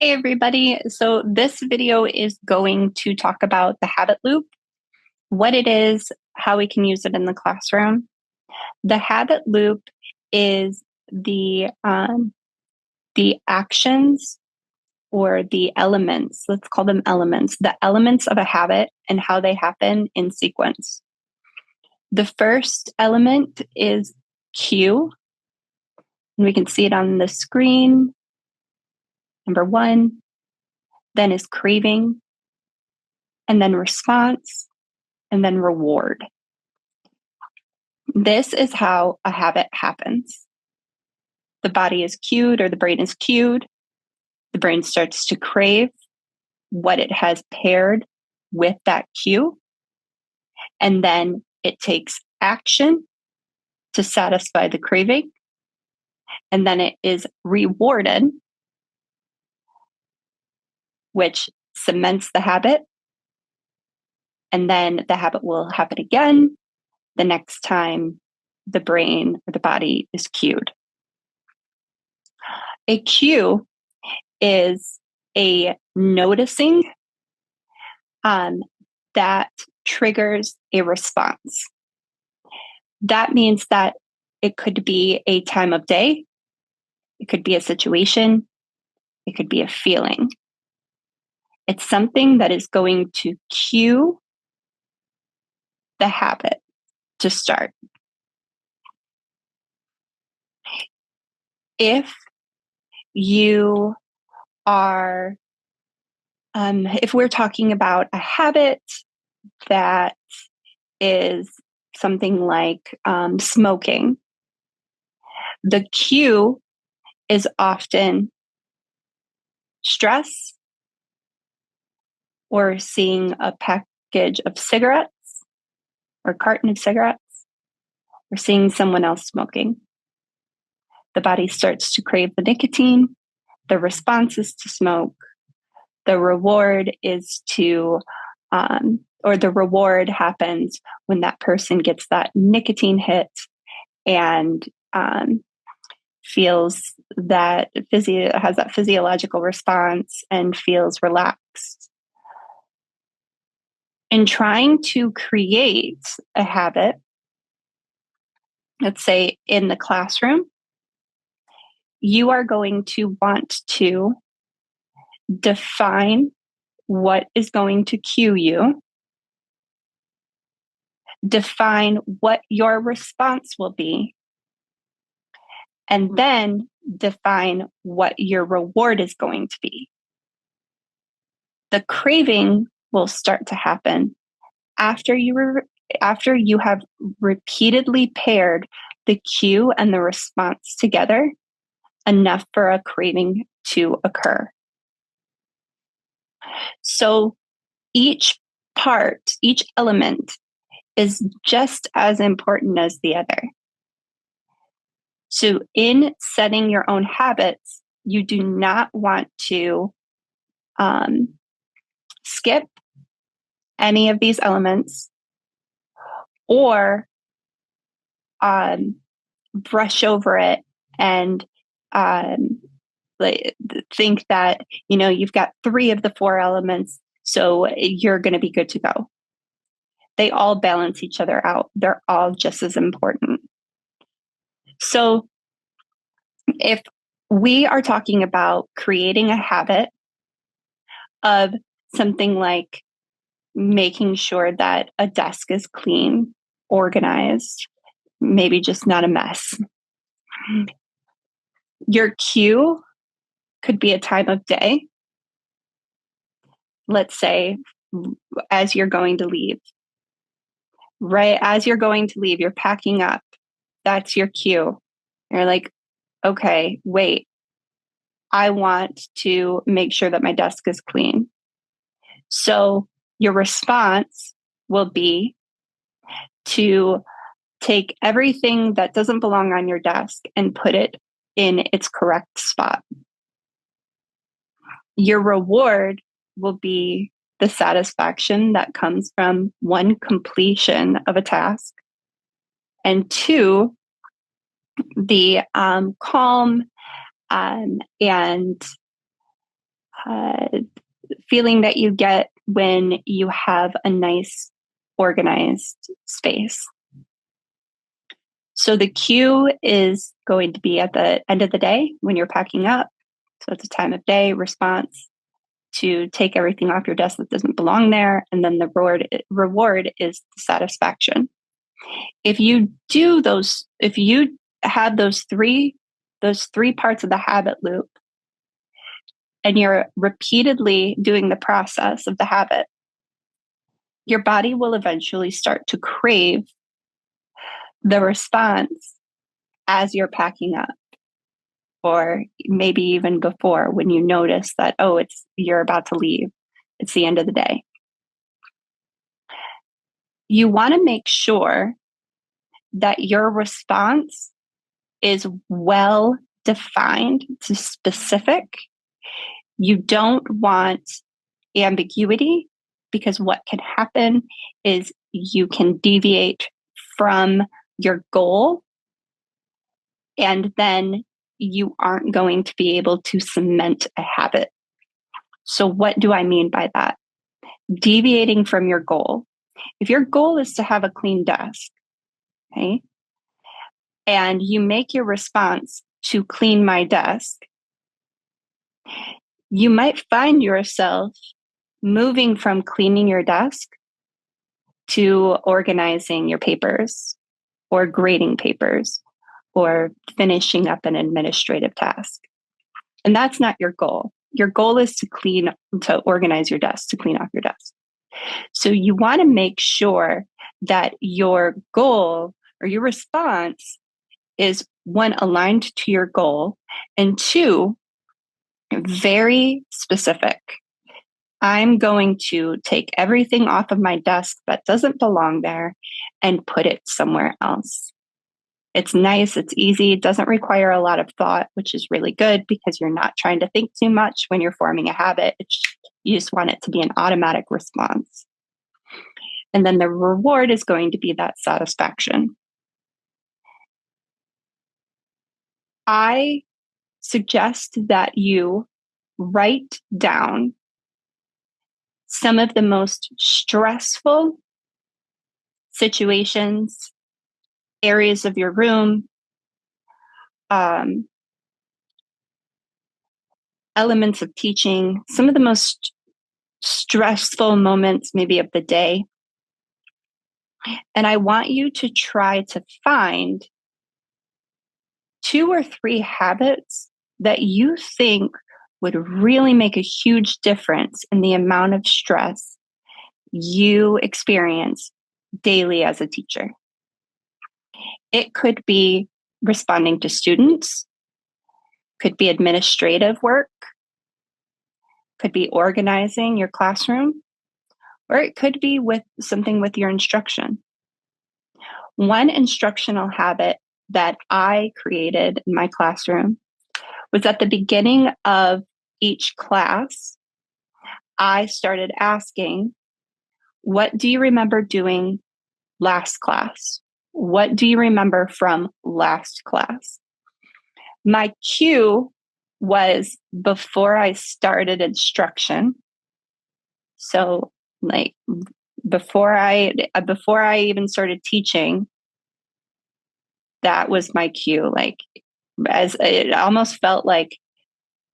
Hey everybody. So this video is going to talk about the habit loop, what it is, how we can use it in the classroom. The habit loop is the actions or the elements, let's call them elements, the elements of a habit and how they happen in sequence. The first element is cue, and we can see it on the screen. Number one, then is craving, and then response, and then reward. This is how a habit happens. The body is cued or the brain is cued. The brain starts to crave what it has paired with that cue. And then it takes action to satisfy the craving. And then it is rewarded, which cements the habit. And then the habit will happen again the next time the brain or the body is cued. A cue is a noticing that triggers a response. That means that it could be a time of day, it could be a situation, it could be a feeling. It's something that is going to cue the habit to start. If you are, if we're talking about a habit that is something like smoking, the cue is often stress or seeing a package of cigarettes or carton of cigarettes or seeing someone else smoking. The body starts to crave the nicotine. The response is to smoke. The reward is or the reward happens when that person gets that nicotine hit and feels that has that physiological response and feels relaxed. In trying to create a habit, let's say in the classroom, you are going to want to define what is going to cue you, define what your response will be, and then define what your reward is going to be. The craving will start to happen after you have repeatedly paired the cue and the response together enough for a craving to occur. So each part, each element is just as important as the other. So in setting your own habits, you do not want to skip any of these elements or brush over it and think that you've got 3 of the 4 elements, so you're going to be good to go. They all balance each other out. They're all just as important. So if we are talking about creating a habit of something like making sure that a desk is clean, organized, maybe just not a mess. Your cue could be a time of day. Let's say as you're going to leave. Right as you're going to leave, you're packing up. That's your cue. You're like, okay, wait. I want to make sure that my desk is clean. So your response will be to take everything that doesn't belong on your desk and put it in its correct spot. Your reward will be the satisfaction that comes from 1, completion of a task, and 2, the calm and uh, feeling that you get when you have a nice, organized space. So the cue is going to be at the end of the day when you're packing up. So it's a time of day response to take everything off your desk that doesn't belong there. And then the reward is satisfaction. If you do those, if you have those three parts of the habit loop, and you're repeatedly doing the process of the habit, your body will eventually start to crave the response as you're packing up, or maybe even before, when you notice that, oh, you're about to leave. It's the end of the day. You want to make sure that your response is well defined, to specific. You don't want ambiguity, because what can happen is you can deviate from your goal, and then you aren't going to be able to cement a habit. So what do I mean by that? Deviating from your goal. If your goal is to have a clean desk, okay, and you make your response to clean my desk, you might find yourself moving from cleaning your desk to organizing your papers, or grading papers, or finishing up an administrative task. And that's not your goal. Your goal is to organize your desk, to clean off your desk. So you want to make sure that your goal or your response is, one, aligned to your goal, and two, very specific. I'm going to take everything off of my desk that doesn't belong there and put it somewhere else. It's nice, it's easy, it doesn't require a lot of thought, which is really good because you're not trying to think too much when you're forming a habit. You just want it to be an automatic response. And then the reward is going to be that satisfaction. I suggest that you write down some of the most stressful situations, areas of your room, elements of teaching, some of the most stressful moments maybe of the day. And I want you to try to find 2 or 3 habits that you think would really make a huge difference in the amount of stress you experience daily as a teacher. It could be responding to students, could be administrative work, could be organizing your classroom, or it could be with something with your instruction. One instructional habit that I created in my classroom was, at the beginning of each class, I started asking, what do you remember doing last class? What do you remember from last class? My cue was before I started instruction. So like before I even started teaching, that was my cue. Like, as it almost felt like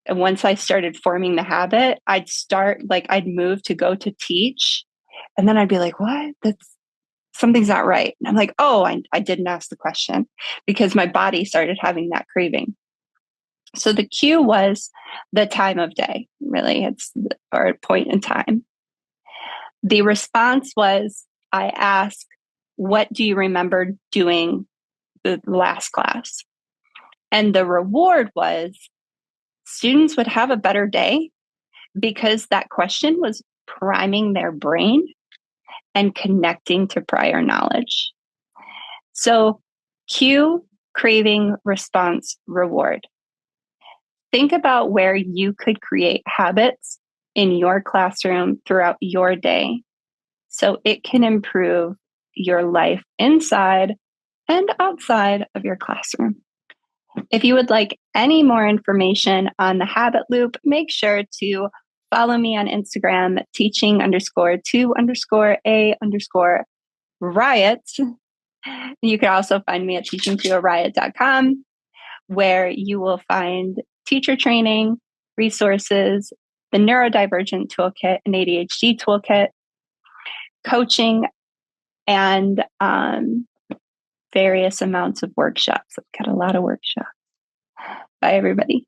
once I started forming the habit, I'd move to go to teach. And then I'd be like, what? Something's not right. And I'm like, oh, I didn't ask the question, because my body started having that craving. So the cue was the time of day, really, or a point in time. The response was, I asked, what do you remember doing the last class? And the reward was, students would have a better day because that question was priming their brain and connecting to prior knowledge. So cue, craving, response, reward. Think about where you could create habits in your classroom throughout your day so it can improve your life inside and outside of your classroom. If you would like any more information on the habit loop, make sure to follow me on Instagram, teaching_2_a_riot. You can also find me at teaching2ariot.com, where you will find teacher training, resources, the neurodivergent toolkit and ADHD toolkit, coaching, and various amounts of workshops. I've got a lot of workshops. Bye, everybody.